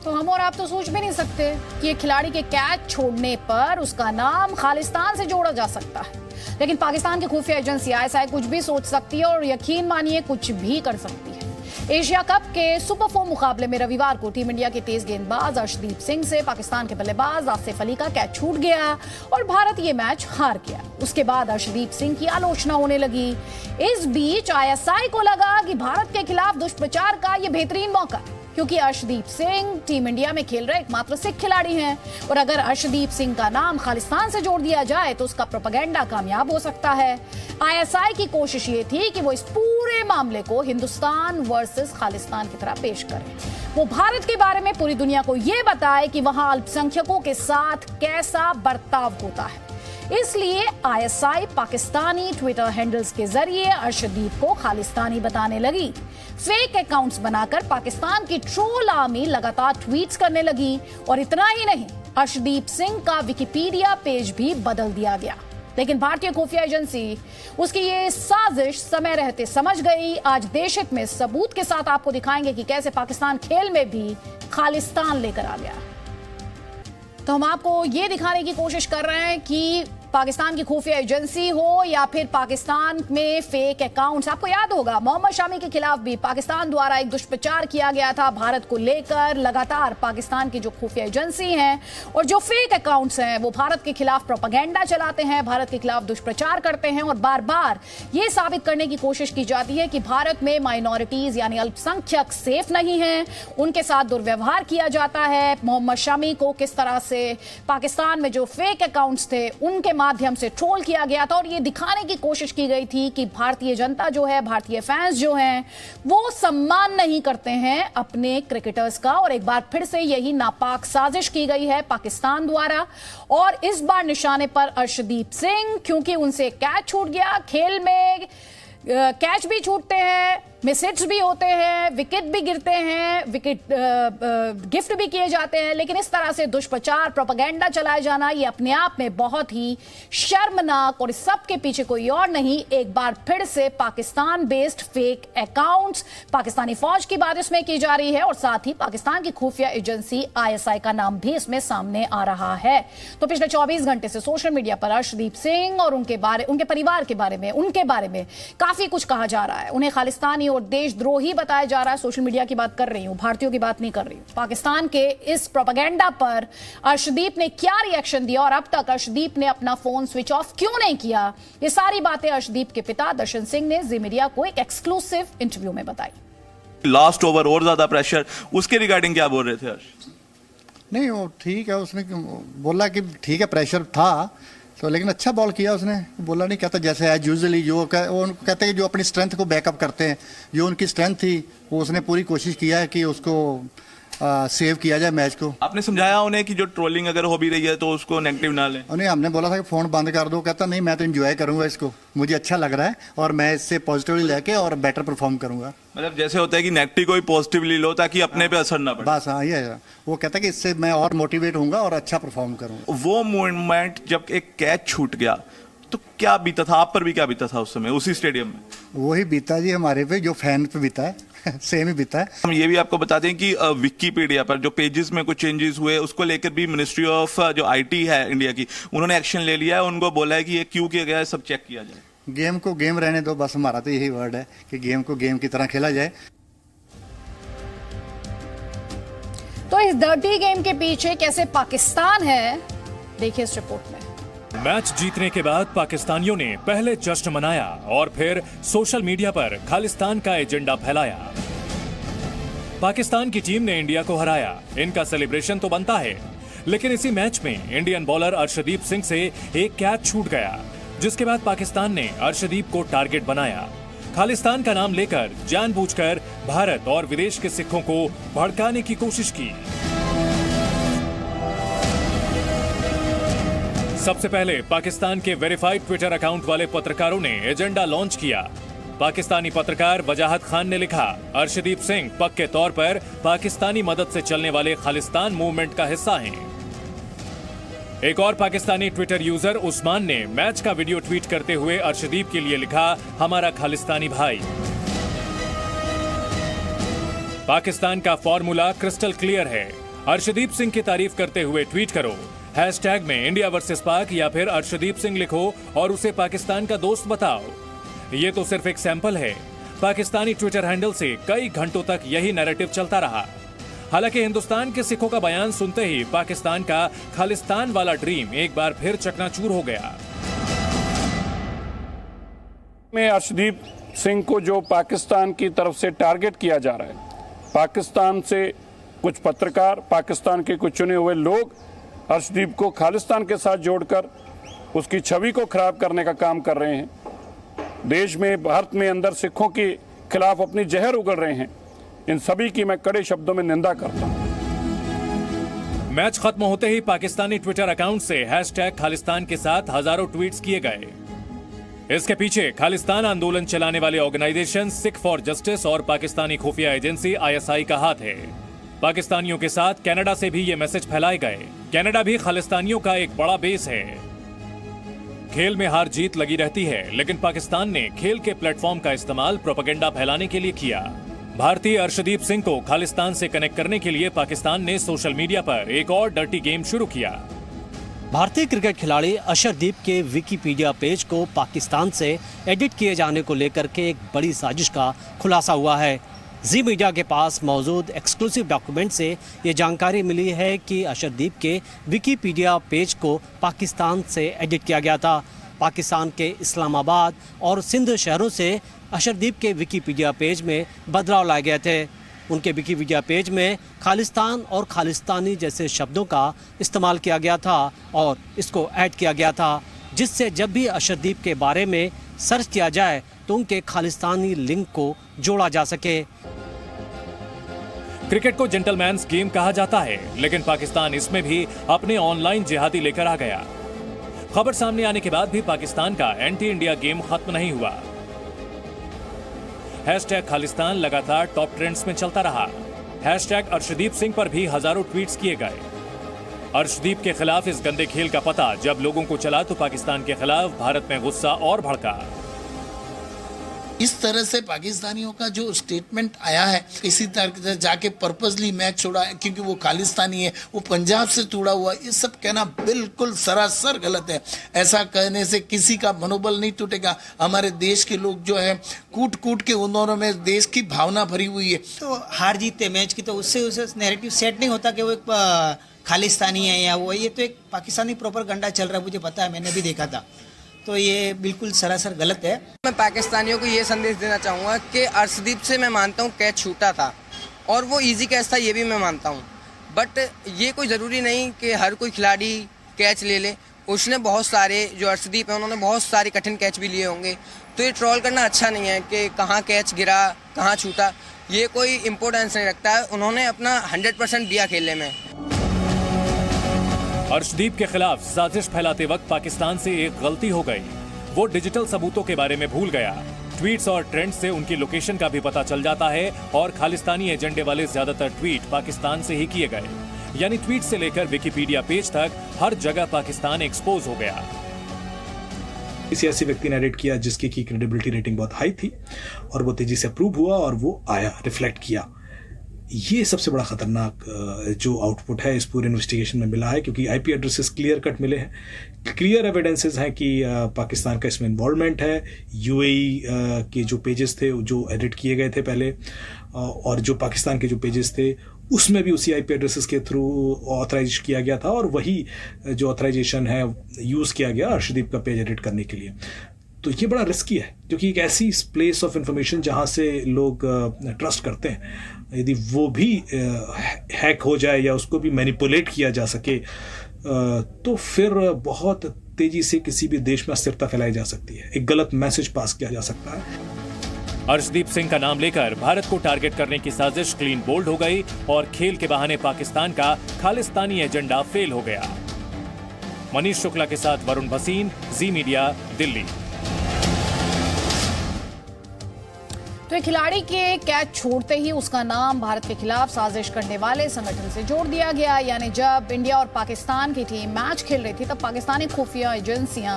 तो हम और आप तो सोच भी नहीं सकते कि एक खिलाड़ी के कैच छोड़ने पर उसका नाम खालिस्तान से जोड़ा जा सकता है। लेकिन पाकिस्तान की खुफिया एजेंसी आईएसआई कुछ भी सोच सकती है और यकीन मानिए कुछ भी कर सकती है। एशिया कप के सुपर 4 मुकाबले में रविवार को टीम इंडिया के तेज गेंदबाज अर्शदीप सिंह से पाकिस्तान के बल्लेबाज आसिफ अली का कैच छूट गया और भारत ये मैच हार गया। उसके बाद अर्शदीप सिंह की आलोचना होने लगी। इस बीच आईएसआई को लगा कि भारत के खिलाफ दुष्प्रचार का ये बेहतरीन मौका है, क्योंकि अर्शदीप सिंह टीम इंडिया में खेल रहे एकमात्र सिख खिलाड़ी हैं और अगर अर्शदीप सिंह का नाम खालिस्तान से जोड़ दिया जाए तो उसका प्रोपेगेंडा कामयाब हो सकता है। आईएसआई की कोशिश ये थी कि वो इस पूरे मामले को हिंदुस्तान वर्सेस खालिस्तान की तरह पेश करे। वो भारत के बारे में पूरी दुनिया को ये बताए कि वहां अल्पसंख्यकों के साथ कैसा बर्ताव होता है। इसलिए आईएसआई पाकिस्तानी ट्विटर हैंडल्स के जरिए अर्शदीप को खालिस्तानी बताने लगी। फेक अकाउंट्स बनाकर पाकिस्तान की ट्रोल आर्मी लगातार ट्वीट्स करने लगी और इतना ही नहीं, अर्शदीप सिंह का विकिपीडिया पेज भी बदल दिया गया। लेकिन भारतीय खुफिया एजेंसी उसकी ये साजिश समय रहते समझ गई। आज देश हित में सबूत के साथ आपको दिखाएंगे कि कैसे पाकिस्तान खेल में भी खालिस्तान लेकर आ गया। तो हम आपको ये दिखाने की कोशिश कर रहे हैं कि पाकिस्तान की खुफिया एजेंसी हो या फिर पाकिस्तान में फेक अकाउंट्स। आपको याद होगा मोहम्मद शामी के खिलाफ भी पाकिस्तान द्वारा एक दुष्प्रचार किया गया था भारत को लेकर। लगातार पाकिस्तान की जो खुफिया एजेंसी हैं और जो फेक अकाउंट्स हैं वो भारत के खिलाफ प्रोपेगेंडा चलाते हैं, भारत के खिलाफ दुष्प्रचार करते हैं और बार बार ये साबित करने की कोशिश की जाती है कि भारत में माइनॉरिटीज यानी अल्पसंख्यक सेफ नहीं है, उनके साथ दुर्व्यवहार किया जाता है। मोहम्मद शामी को किस तरह से पाकिस्तान में जो फेक अकाउंट्स थे उनके माध्यम से ट्रोल किया गया था और ये दिखाने की कोशिश की गई थी कि भारतीय जनता जो है, भारतीय फैंस जो हैं, वो सम्मान नहीं करते हैं अपने क्रिकेटर्स का। और एक बार फिर से यही नापाक साजिश की गई है पाकिस्तान द्वारा और इस बार निशाने पर अर्शदीप सिंह, क्योंकि उनसे कैच छूट गया। खेल में कैच भी छूटते हैं, मिस-हिट्स भी होते हैं, विकेट भी गिरते हैं, विकेट गिफ्ट भी किए जाते हैं, लेकिन इस तरह से दुष्प्रचार प्रोपेगेंडा चलाया जाना ये अपने आप में बहुत ही शर्मनाक और इस सब के पीछे कोई और नहीं, एक बार फिर से Pakistan based fake accounts, Pakistani फौज की बात इसमें की जा रही है और साथ ही पाकिस्तान की खुफिया एजेंसी आईएसआई का नाम भी इसमें सामने आ रहा है। तो पिछले 24 घंटे से सोशल मीडिया पर अर्शदीप सिंह और उनके परिवार के बारे में, उनके बारे में काफी कुछ कहा जा रहा है। उन्हें खालिस्तानी और देशद्रोही बताया जा रहा है। सोशल मीडिया की बात कर रही हूं, भारतीयों की बात नहीं कर रही हूं। पाकिस्तान के इस प्रोपेगेंडा पर अर्शदीप ने क्या रिएक्शन दिया और अब तक अर्शदीप ने अपना फोन स्विच ऑफ क्यों नहीं किया, ये सारी बातें अर्शदीप के पिता दर्शन सिंह ने जी मीडिया को एक एक्सक्लूसिव इंटरव्यू में बताई। लास्ट ओवर और ज्यादा प्रेशर, उसके रिगार्डिंग क्या बोल रहे थे अर्श? नहीं, वो ठीक है, उसने बोला कि ठीक है प्रेशर था तो, लेकिन अच्छा बॉल किया उसने, बोला नहीं, कहता जैसे एज यूजुअली वो कहते हैं कि जो अपनी स्ट्रेंथ को बैकअप करते हैं, जो उनकी स्ट्रेंथ थी वो उसने पूरी कोशिश किया है कि उसको सेव किया जाए मैच को। आपने समझाया उन्हें कि जो ट्रोलिंग अगर हो भी रही है तो उसको नेगेटिव ना लें? उन्हें हमने बोला था कि फ़ोन बंद कर दो, कहता नहीं मैं तो एंजॉय करूंगा इसको, मुझे अच्छा लग रहा है और मैं इससे पॉजिटिवली लेके और बेटर परफॉर्म करूंगा। मतलब जैसे होता है कि नेगेटिव को भी पॉजिटिवली लो ताकि अपने पे असर ना पड़े। बस हाँ, ये है। वो कहता है कि इससे मैं और मोटिवेट होऊंगा और अच्छा परफॉर्म करूंगा। वो मोमेंट जब एक कैच छूट गया तो क्या बीता था, आप पर भी क्या बीता था उस समय उसी स्टेडियम में? वही बीता जी हमारे पे जो फैन पे बीता है सेम ही बीता है। हम ये भी आपको बता दें कि विकिपीडिया पर जो पेजेस में कुछ चेंजेस हुए उसको लेकर भी मिनिस्ट्री ऑफ जो आईटी है इंडिया की, उन्होंने एक्शन ले लिया है। उनको बोला है कि ये क्यों किया गया है, सब चेक किया जाए। गेम को गेम रहने दो, बस हमारा तो यही वर्ड है कि गेम को गेम की तरह खेला जाए। तो इस डर्टी गेम के पीछे कैसे पाकिस्तान है, देखिए इस रिपोर्ट में। मैच जीतने के बाद पाकिस्तानियों ने पहले जश्न मनाया और फिर सोशल मीडिया पर खालिस्तान का एजेंडा फैलाया। पाकिस्तान की टीम ने इंडिया को हराया, इनका सेलिब्रेशन तो बनता है, लेकिन इसी मैच में इंडियन बॉलर अर्शदीप सिंह से एक कैच छूट गया, जिसके बाद पाकिस्तान ने अर्शदीप को टारगेट बनाया। खालिस्तान का नाम लेकर जानबूझकर भारत और विदेश के सिखों को भड़काने की कोशिश की। सबसे पहले पाकिस्तान के वेरीफाइड ट्विटर अकाउंट वाले पत्रकारों ने एजेंडा लॉन्च किया। पाकिस्तानी पत्रकार वजाहत खान ने लिखा, अर्शदीप सिंह पक्के तौर पर पाकिस्तानी मदद से चलने वाले खालिस्तान मूवमेंट का हिस्सा हैं। एक और पाकिस्तानी ट्विटर यूजर उस्मान ने मैच का वीडियो ट्वीट करते हुए अर्शदीप के लिए लिखा, हमारा खालिस्तानी भाई। पाकिस्तान का फॉर्मूला क्रिस्टल क्लियर है, अर्शदीप सिंह की तारीफ करते हुए ट्वीट करो, हैशटैग में इंडिया वर्सेस पाक या फिर अर्शदीप सिंह लिखो और उसे पाकिस्तान का दोस्त बताओ। ये तो सिर्फ एक सैंपल है। पाकिस्तानी ट्विटर हैंडल से कई घंटों तक यही नैरेटिव चलता रहा। हालांकि हिंदुस्तान के सिखों का बयान सुनते ही पाकिस्तान का खालिस्तान वाला ड्रीम एक बार फिर चकनाचूर हो गया। में अर्शदीप सिंह को जो पाकिस्तान की तरफ से टारगेट किया जा रहा है, पाकिस्तान से कुछ पत्रकार, पाकिस्तान के कुछ चुने हुए लोग अर्शदीप को खालिस्तान के साथ जोड़कर उसकी छवि को खराब करने का काम कर रहे हैं। देश में, भारत में अंदर सिखों के खिलाफ अपनी जहर उगल रहे हैं। इन सभी की मैं कड़े शब्दों में निंदा करता हूं। मैच खत्म होते ही पाकिस्तानी ट्विटर अकाउंट से हैशटैग खालिस्तान के साथ हजारों ट्वीट्स किए गए। इसके पीछे खालिस्तान आंदोलन चलाने वाले ऑर्गेनाइजेशन सिख फॉर जस्टिस और पाकिस्तानी खुफिया एजेंसी ISI का हाथ है। पाकिस्तानियों के साथ कनाडा से भी ये मैसेज फैलाए गए। कनाडा भी खालिस्तानियों का एक बड़ा बेस है। खेल में हार जीत लगी रहती है, लेकिन पाकिस्तान ने खेल के प्लेटफॉर्म का इस्तेमाल प्रोपेगेंडा फैलाने के लिए किया। भारतीय अर्शदीप सिंह को खालिस्तान से कनेक्ट करने के लिए पाकिस्तान ने सोशल मीडिया पर एक और डर्टी गेम शुरू किया। भारतीय क्रिकेट खिलाड़ी अर्शदीप के विकिपीडिया पेज को पाकिस्तान से एडिट किए जाने को लेकर के एक बड़ी साजिश का खुलासा हुआ है। जी मीडिया के पास मौजूद एक्सक्लूसिव डॉक्यूमेंट से ये जानकारी मिली है कि अर्शदीप के विकिपीडिया पेज को पाकिस्तान से एडिट किया गया था। पाकिस्तान के इस्लामाबाद और सिंध शहरों से अर्शदीप के विकिपीडिया पेज में बदलाव लाए गए थे। उनके विकिपीडिया पेज में खालिस्तान और खालिस्तानी जैसे शब्दों का इस्तेमाल किया गया था और इसको ऐड किया गया था, जिससे जब भी अर्शदीप के बारे में सर्च किया जाए तो उनके खालिस्तानी लिंक को जोड़ा जा सके। क्रिकेट को जेंटलमैन्स गेम कहा जाता है, लेकिन पाकिस्तान इसमें भी अपने ऑनलाइन जिहादी लेकर आ गया। खबर सामने आने के बाद भी पाकिस्तान का एंटी इंडिया गेम खत्म नहीं हुआ। हैशटैग खालिस्तान लगातार टॉप ट्रेंड्स में चलता रहा। हैशटैग अर्शदीप सिंह पर भी हजारों ट्वीट्स किए गए। अर्शदीप के खिलाफ इस गंदे खेल का पता जब लोगों को चला तो पाकिस्तान के खिलाफ भारत में गुस्सा और भड़का। इस तरह से पाकिस्तानियों का जो स्टेटमेंट आया है, किसी तरह से जाके पर्पसली मैच छोड़ा क्योंकि वो खालिस्तानी है, वो पंजाब से जुड़ा हुआ, ये सब कहना बिल्कुल सरासर गलत है। ऐसा कहने से किसी का मनोबल नहीं टूटेगा। हमारे देश के लोग जो है कूट कूट के उन दोनों में देश की भावना भरी हुई है। तो हार जीतते मैच की तो उससे नैरेटिव सेट नहीं होता कि वो एक खालिस्तानी है या वो, ये तो एक पाकिस्तानी प्रोपेगेंडा चल रहा है। मुझे पता है, मैंने भी देखा था। तो ये बिल्कुल सरासर गलत है। मैं पाकिस्तानियों को ये संदेश देना चाहूँगा कि अर्शदीप से मैं मानता हूँ कैच छूटा था और वो इजी कैच था, ये भी मैं मानता हूँ। बट ये कोई ज़रूरी नहीं कि हर कोई खिलाड़ी कैच ले ले। उसने बहुत सारे, जो अर्शदीप है उन्होंने बहुत सारे कठिन कैच भी लिए होंगे। तो ये ट्रोल करना अच्छा नहीं है कि कहाँ कैच गिरा, कहाँ छूटा, ये कोई इम्पोर्टेंस नहीं रखता है। उन्होंने अपना 100% दिया खेलने में। अर्शदीप के खिलाफ साजिश फैलाते वक्त पाकिस्तान से एक गलती हो गई। वो डिजिटल सबूतों के बारे में भूल गया। ट्वीट्स और ट्रेंड से उनकी लोकेशन का भी पता चल जाता है और खालिस्तानी एजेंडे वाले ज्यादातर ट्वीट पाकिस्तान से ही किए गए। यानी ट्वीट से लेकर विकिपीडिया पेज तक हर जगह पाकिस्तान एक्सपोज हो गया। किसी ऐसे व्यक्ति ने एडिट किया जिसकी की क्रेडिबिलिटी रेटिंग बहुत हाई थी और वो तेजी से अप्रूव हुआ और वो आया, रिफ्लेक्ट किया। ये सबसे बड़ा खतरनाक जो आउटपुट है इस पूरे इन्वेस्टिगेशन में मिला है, क्योंकि आईपी एड्रेसेस क्लियर कट मिले हैं, क्लियर एविडेंसेस हैं कि पाकिस्तान का इसमें इन्वॉल्वमेंट है। यूएई के जो पेजेस थे जो एडिट किए गए थे पहले, और जो पाकिस्तान के जो पेजेस थे उसमें भी उसी आईपी एड्रेसेस के थ्रू ऑथराइज किया गया था और वही जो ऑथराइजेशन है यूज़ किया गया अर्शदीप का पेज एडिट करने के लिए। तो ये बड़ा रिस्की है, क्योंकि एक ऐसी प्लेस ऑफ इंफॉर्मेशन जहाँ से लोग ट्रस्ट करते हैं, यदि वो भी हैक हो जाए या उसको भी मैनिपुलेट किया जा सके तो फिर बहुत तेजी से किसी भी देश में अस्थिरता फैलाई जा सकती है, एक गलत मैसेज पास किया जा सकता है। अर्शदीप सिंह का नाम लेकर भारत को टारगेट करने की साजिश क्लीन बोल्ड हो गई और खेल के बहाने पाकिस्तान का खालिस्तानी एजेंडा फेल हो गया। मनीष शुक्ला के साथ वरुण भसीन, जी मीडिया, दिल्ली। तो एक खिलाड़ी के कैच छोड़ते ही उसका नाम भारत के खिलाफ साजिश करने वाले संगठन से जोड़ दिया गया। यानी जब इंडिया और पाकिस्तान की टीम मैच खेल रही थी तब पाकिस्तानी खुफिया एजेंसियां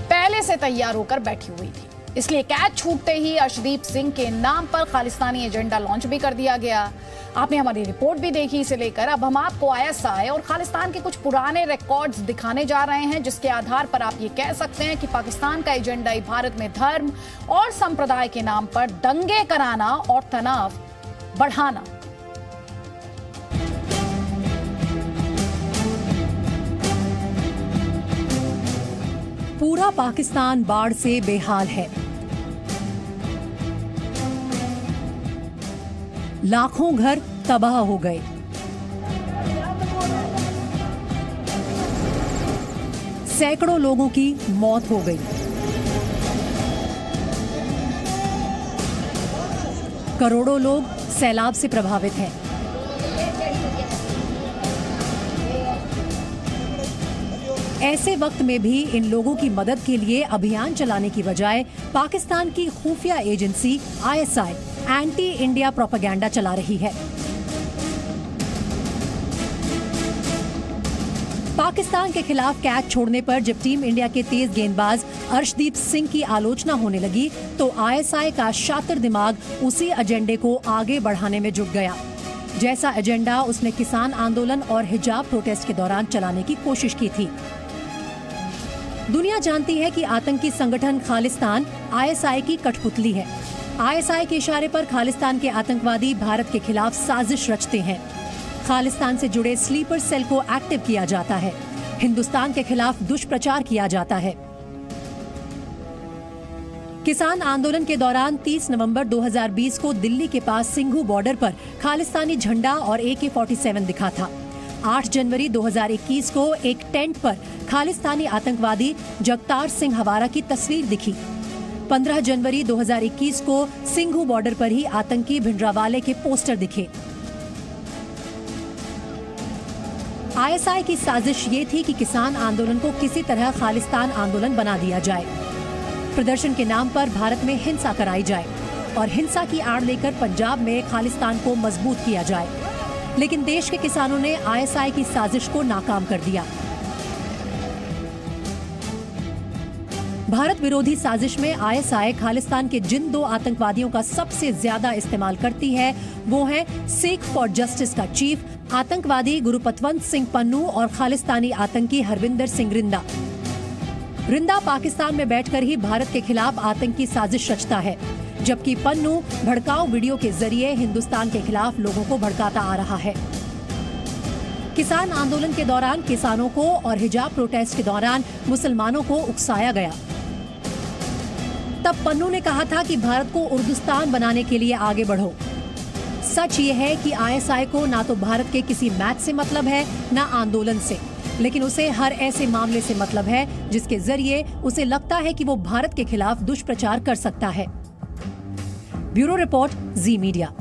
पहले से तैयार होकर बैठी हुई थी। इसलिए कैच छूटते ही अर्शदीप सिंह के नाम पर खालिस्तानी एजेंडा लॉन्च भी कर दिया गया। आपने हमारी रिपोर्ट भी देखी इसे लेकर। अब हम आपको ISI और खालिस्तान के कुछ पुराने रिकॉर्ड्स दिखाने जा रहे हैं, जिसके आधार पर आप ये कह सकते हैं कि पाकिस्तान का एजेंडा ही भारत में धर्म और संप्रदाय के नाम पर दंगे कराना और तनाव बढ़ाना। पूरा पाकिस्तान बाढ़ से बेहाल है। लाखों घर तबाह हो गए। सैकड़ों लोगों की मौत हो गई। करोड़ों लोग सैलाब से प्रभावित हैं। ऐसे वक्त में भी इन लोगों की मदद के लिए अभियान चलाने की बजाय पाकिस्तान की खुफिया agency ISI anti India propaganda चला रही है। पाकिस्तान के खिलाफ कैच छोड़ने पर जब टीम इंडिया के तेज गेंदबाज अर्शदीप सिंह की आलोचना होने लगी तो ISI का शातिर दिमाग उसी एजेंडे को आगे बढ़ाने में जुट गया, जैसा एजेंडा उसने किसान आंदोलन और हिजाब प्रोटेस्ट के दौरान चलाने की कोशिश की थी। दुनिया जानती है कि आतंकी संगठन खालिस्तान ISI की कठपुतली है। ISI के इशारे पर खालिस्तान के आतंकवादी भारत के खिलाफ साजिश रचते हैं। खालिस्तान से जुड़े स्लीपर सेल को एक्टिव किया जाता है। हिंदुस्तान के खिलाफ दुष्प्रचार किया जाता है। किसान आंदोलन के दौरान 30 नवंबर 2020 को दिल्ली के पास सिंघू बॉर्डर पर खालिस्तानी झंडा और AK-47 दिखा था। 8 जनवरी 2021 को एक टेंट पर खालिस्तानी आतंकवादी जगतार सिंह हवारा की तस्वीर दिखी। 15 जनवरी 2021 को सिंघू बॉर्डर पर ही आतंकी भिंडरावाले के पोस्टर दिखे। ISI की साजिश ये थी कि किसान आंदोलन को किसी तरह खालिस्तान आंदोलन बना दिया जाए, प्रदर्शन के नाम पर भारत में हिंसा कराई जाए और हिंसा की आड़ लेकर पंजाब में खालिस्तान को मजबूत किया जाए। लेकिन देश के किसानों ने ISI की साजिश को नाकाम कर दिया। भारत विरोधी साजिश में ISI खालिस्तान के जिन 2 आतंकवादियों का सबसे ज्यादा इस्तेमाल करती है वो है सिख फॉर जस्टिस का चीफ आतंकवादी गुरुपतवंत सिंह पन्नू और खालिस्तानी आतंकी हरविंदर सिंह रिंदा। रिंदा पाकिस्तान में बैठकर ही भारत के खिलाफ आतंकी साजिश रचता है, जबकि पन्नू भड़काऊ वीडियो के जरिए हिंदुस्तान के खिलाफ लोगों को भड़काता आ रहा है। किसान आंदोलन के दौरान किसानों को और हिजाब प्रोटेस्ट के दौरान मुसलमानों को उकसाया गया। तब पन्नू ने कहा था कि भारत को उर्दुस्तान बनाने के लिए आगे बढ़ो। सच ये है कि ISI को ना तो भारत के किसी मैच से मतलब है ना आंदोलन से, लेकिन उसे हर ऐसे मामले से मतलब है जिसके जरिए उसे लगता है कि वो भारत के खिलाफ दुष्प्रचार कर सकता है। ब्यूरो रिपोर्ट, जी मीडिया।